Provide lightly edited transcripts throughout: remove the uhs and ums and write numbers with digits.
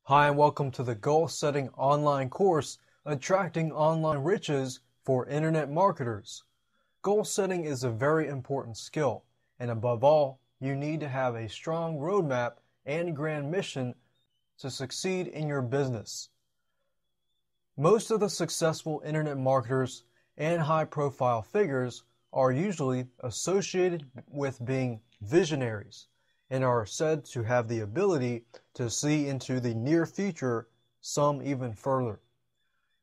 Hi, and welcome to the Goal Setting online course, Attracting Online Riches for Internet Marketers. Goal setting is a very important skill, and above all, you need to have a strong roadmap and grand mission to succeed in your business. Most of the successful internet marketers and high-profile figures are usually associated with being visionaries and are said to have the ability to see into the near future, some even further.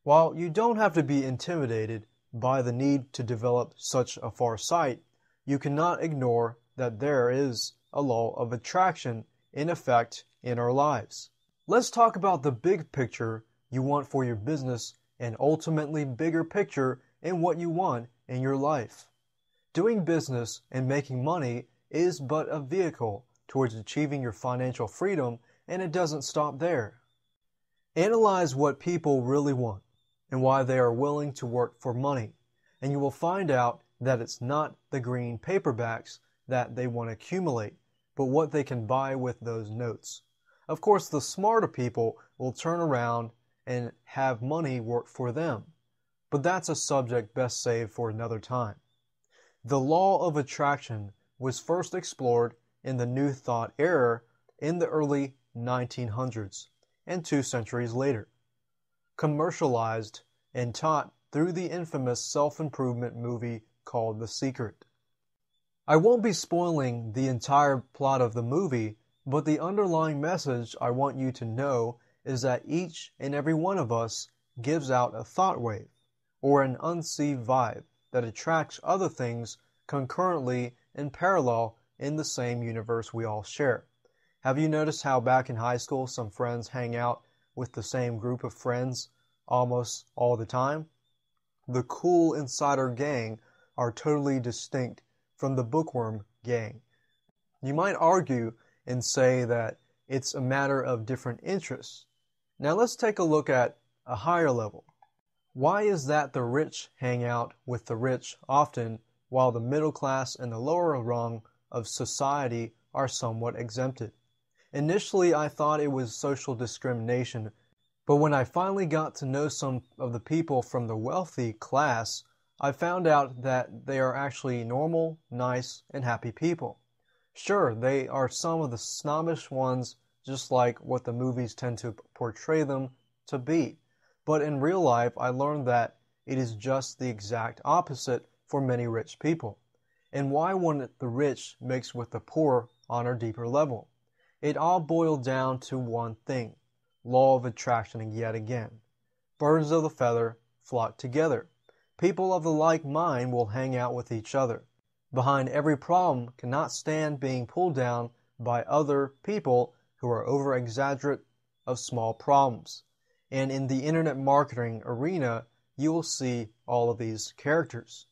While you don't have to be intimidated by the need to develop such a far sight, you cannot ignore that there is a law of attraction in effect in our lives. Let's talk about the big picture you want for your business and ultimately bigger picture in what you want in your life. Doing business and making money is but a vehicle towards achieving your financial freedom, and it doesn't stop there. Analyze what people really want and why they are willing to work for money, and you will find out that it's not the green paperbacks that they want to accumulate, but what they can buy with those notes. Of course, the smarter people will turn around and have money work for them, but that's a subject best saved for another time. The law of attraction was first explored in the New Thought era in the early 1900s and 2 centuries later, commercialized and taught through the infamous self-improvement movie called The Secret. I won't be spoiling the entire plot of the movie, but the underlying message I want you to know is that each and every one of us gives out a thought wave, or an unseen vibe, that attracts other things concurrently in parallel in the same universe we all share. Have you noticed how back in high school some friends hang out with the same group of friends almost all the time? The cool insider gang are totally distinct from the bookworm gang. You might argue and say that it's a matter of different interests. Now let's take a look at a higher level. Why is that the rich hang out with the rich often, while the middle class and the lower rung of society are somewhat exempted? Initially, I thought it was social discrimination, but when I finally got to know some of the people from the wealthy class, I found out that they are actually normal, nice, and happy people. Sure, they are some of the snobbish ones, just like what the movies tend to portray them to be. But in real life, I learned that it is just the exact opposite for many rich people. And why wouldn't the rich mix with the poor on a deeper level? It all boiled down to one thing: law of attraction yet again. Birds of the feather flock together. People of the like mind will hang out with each other. Behind every problem cannot stand being pulled down by other people who are over-exaggerate of small problems. And in the internet marketing arena, you will see all of these characters.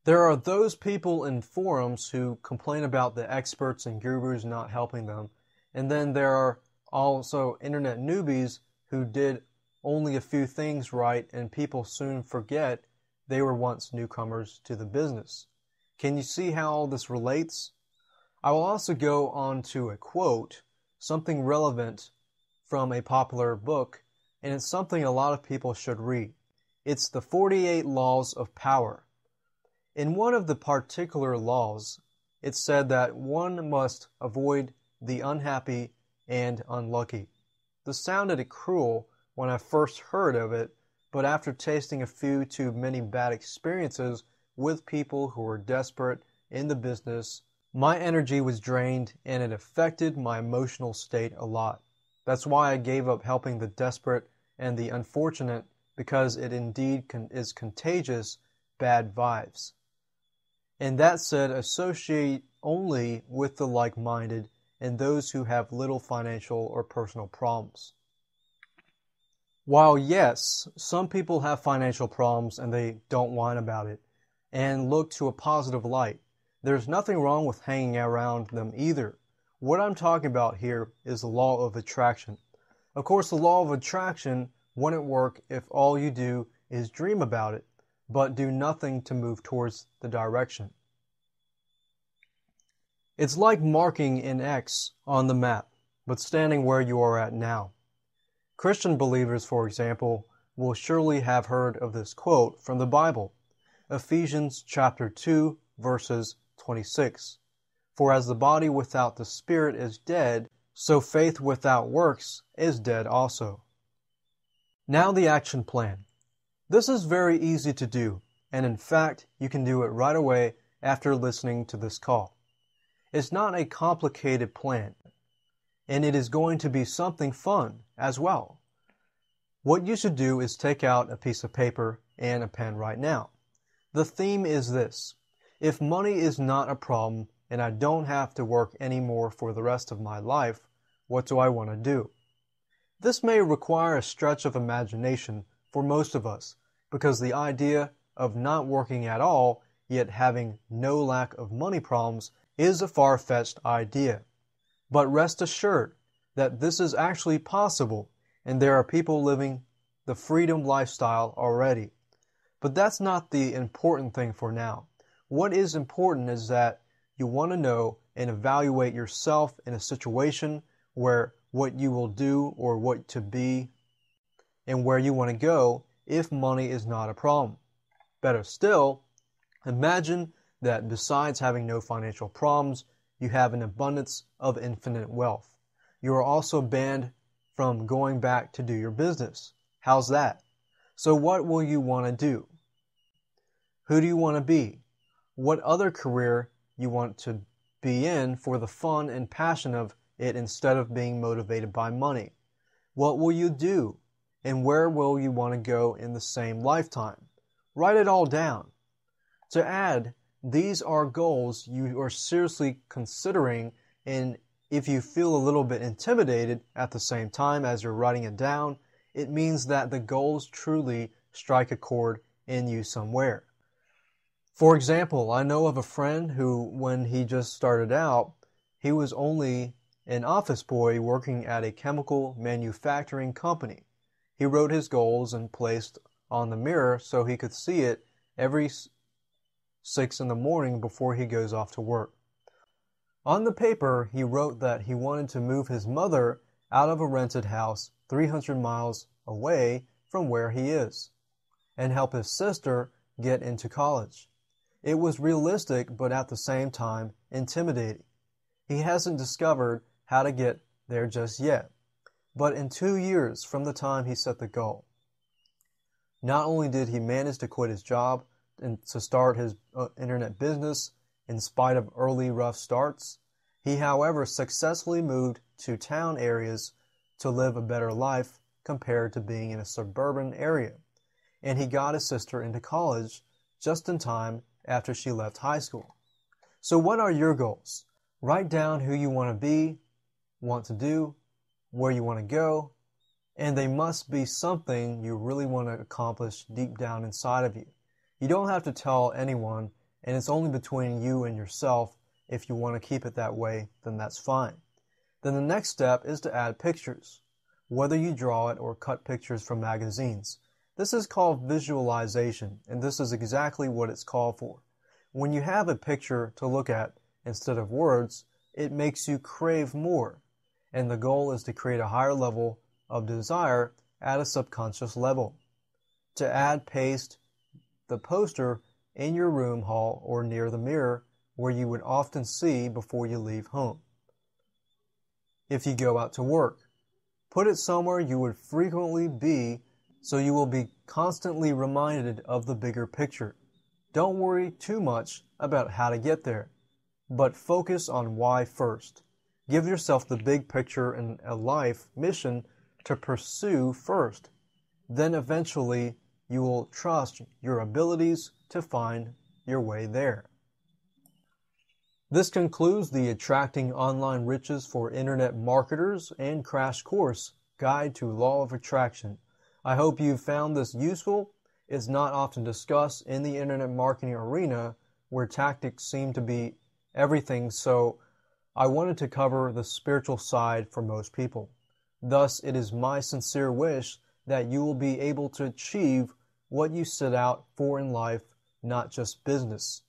There are those people in forums who complain about the experts and gurus not helping them, and then there are also internet newbies who did only a few things right, and people soon forget they were once newcomers to the business. Can you see how all this relates? I will also go on to a quote, something relevant from a popular book, and it's something a lot of people should read. It's the 48 Laws of Power. In one of the particular laws, it said that one must avoid the unhappy and unlucky. This sounded cruel when I first heard of it, but after tasting a few too many bad experiences with people who were desperate in the business, my energy was drained and it affected my emotional state a lot. That's why I gave up helping the desperate and the unfortunate, because it indeed is contagious bad vibes. And that said, associate only with the like-minded and those who have little financial or personal problems. While yes, some people have financial problems and they don't whine about it and look to a positive light, there's nothing wrong with hanging around them either. What I'm talking about here is the law of attraction. Of course, the law of attraction wouldn't work if all you do is dream about it, but do nothing to move towards the direction. It's like marking an X on the map, but standing where you are at now. Christian believers, for example, will surely have heard of this quote from the Bible, Ephesians chapter 2, verses 26. For as the body without the spirit is dead, so faith without works is dead also. Now the action plan. This is very easy to do, and in fact, you can do it right away after listening to this call. It's not a complicated plan, and it is going to be something fun as well. What you should do is take out a piece of paper and a pen right now. The theme is this: if money is not a problem and I don't have to work anymore for the rest of my life, what do I want to do? This may require a stretch of imagination for most of us, because the idea of not working at all yet having no lack of money problems is a far-fetched idea. But rest assured that this is actually possible, and there are people living the freedom lifestyle already. But that's not the important thing for now. What is important is that you want to know and evaluate yourself in a situation where what you will do or what to be and where you want to go if money is not a problem. Better still, imagine that besides having no financial problems, you have an abundance of infinite wealth. You are also banned from going back to do your business. How's that? So what will you want to do? Who do you want to be? What other career you want to be in for the fun and passion of it instead of being motivated by money? What will you do? And where will you want to go in the same lifetime? Write it all down. To add, these are goals you are seriously considering, and if you feel a little bit intimidated at the same time as you're writing it down, it means that the goals truly strike a chord in you somewhere. For example, I know of a friend who, when he just started out, he was only an office boy working at a chemical manufacturing company. He wrote his goals and placed on the mirror so he could see it every 6 in the morning before he goes off to work. On the paper, he wrote that he wanted to move his mother out of a rented house 300 miles away from where he is and help his sister get into college. It was realistic, but at the same time intimidating. He hasn't discovered how to get there just yet, but in 2 years from the time he set the goal, not only did he manage to quit his job and to start his internet business in spite of early rough starts, he, however, successfully moved to town areas to live a better life compared to being in a suburban area. And he got his sister into college just in time after she left high school. So what are your goals? Write down who you want to be, want to do, where you want to go, and they must be something you really want to accomplish deep down inside of you. You don't have to tell anyone, and it's only between you and yourself. If you want to keep it that way, then that's fine. Then the next step is to add pictures, whether you draw it or cut pictures from magazines. This is called visualization, and this is exactly what it's called for. When you have a picture to look at instead of words, it makes you crave more, and the goal is to create a higher level of desire at a subconscious level. To add, paste the poster in your room, hall, or near the mirror where you would often see before you leave home. If you go out to work, put it somewhere you would frequently be so you will be constantly reminded of the bigger picture. Don't worry too much about how to get there, but focus on why first. Give yourself the big picture and a life mission to pursue first. Then eventually you will trust your abilities to find your way there. This concludes the Attracting Online Riches for Internet Marketers and Crash Course Guide to Law of Attraction. I hope you found this useful. It's not often discussed in the internet marketing arena where tactics seem to be everything, so I wanted to cover the spiritual side for most people. Thus, it is my sincere wish that you will be able to achieve what you set out for in life, not just business.